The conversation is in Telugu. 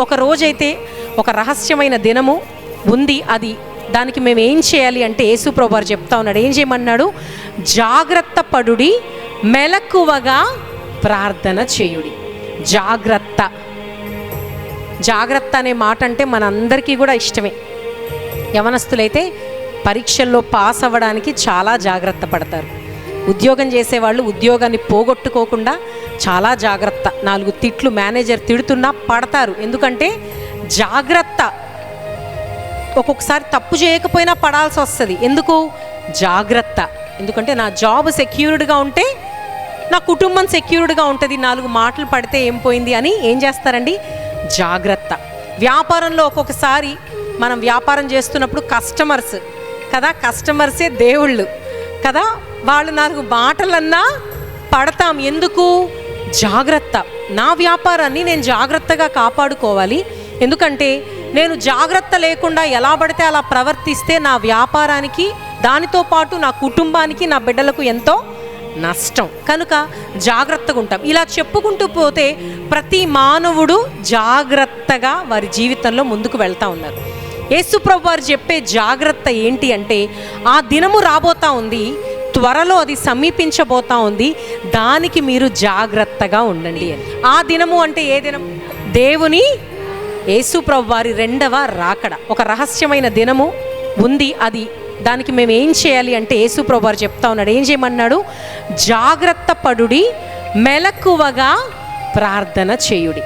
ఒక రోజైతే ఒక రహస్యమైన దినము ఉంది. అది దానికి మేము ఏం చేయాలి అంటే యేసు ప్రభువు వారు చెప్తా ఉన్నాడు. ఏం చేయమన్నాడు? జాగ్రత్త పడుడి, మెలకువగా ప్రార్థన చేయుడి. జాగ్రత్త. జాగ్రత్త అనే మాట అంటే మనందరికీ కూడా ఇష్టమే. యవనస్తులైతే పరీక్షల్లో పాస్ అవ్వడానికి చాలా జాగ్రత్త పడతారు. ఉద్యోగం చేసేవాళ్ళు ఉద్యోగాన్ని పోగొట్టుకోకుండా చాలా జాగ్రత్త. 4 తిట్లు మేనేజర్ తిడుతున్నా పడతారు. ఎందుకంటే జాగ్రత్త. ఒక్కొక్కసారి తప్పు చేయకపోయినా పడాల్సి వస్తుంది. ఎందుకు? జాగ్రత్త. ఎందుకంటే నా జాబ్ సెక్యూర్డ్గా ఉంటే నా కుటుంబం సెక్యూర్డ్గా ఉంటుంది. 4 మాటలు పడితే ఏం పోయింది అని ఏం చేస్తారండి? జాగ్రత్త. వ్యాపారంలో ఒక్కొక్కసారి మనం వ్యాపారం చేస్తున్నప్పుడు కస్టమర్స్ కదా, కస్టమర్సే దేవుళ్ళు కదా, వాళ్ళు 4 మాటలన్నా పడతాం. ఎందుకు? జాగ్రత్త. నా వ్యాపారాన్ని నేను జాగ్రత్తగా కాపాడుకోవాలి. ఎందుకంటే నేను జాగ్రత్త లేకుండా ఎలా పడితే అలా ప్రవర్తిస్తే నా వ్యాపారానికి, దానితో పాటు నా కుటుంబానికి, నా బిడ్డలకు ఎంతో నష్టం. కనుక జాగ్రత్తగా ఉంటాం. ఇలా చెప్పుకుంటూ పోతే ప్రతి మానవుడు జాగ్రత్తగా వారి జీవితంలో ముందుకు వెళ్తూ ఉన్నారు. యేసు ప్రభువు వారు చెప్పే జాగ్రత్త ఏంటి అంటే, ఆ దినము రాబోతా ఉంది, త్వరలో అది సమీపించబోతా ఉంది, దానికి మీరు జాగ్రత్తగా ఉండండి అని. ఆ దినము అంటే ఏ దినం? దేవుని యేసు ప్రభువు వారి 2వ రాకడ. ఒక రహస్యమైన దినము ఉంది. అది దానికి మేము ఏం చేయాలి అంటే యేసు ప్రభువు వారు చెప్తా ఉన్నాడు. ఏం చేయమన్నాడు? జాగ్రత్త పడుడి, మెలకువగా ప్రార్థన చేయుడి.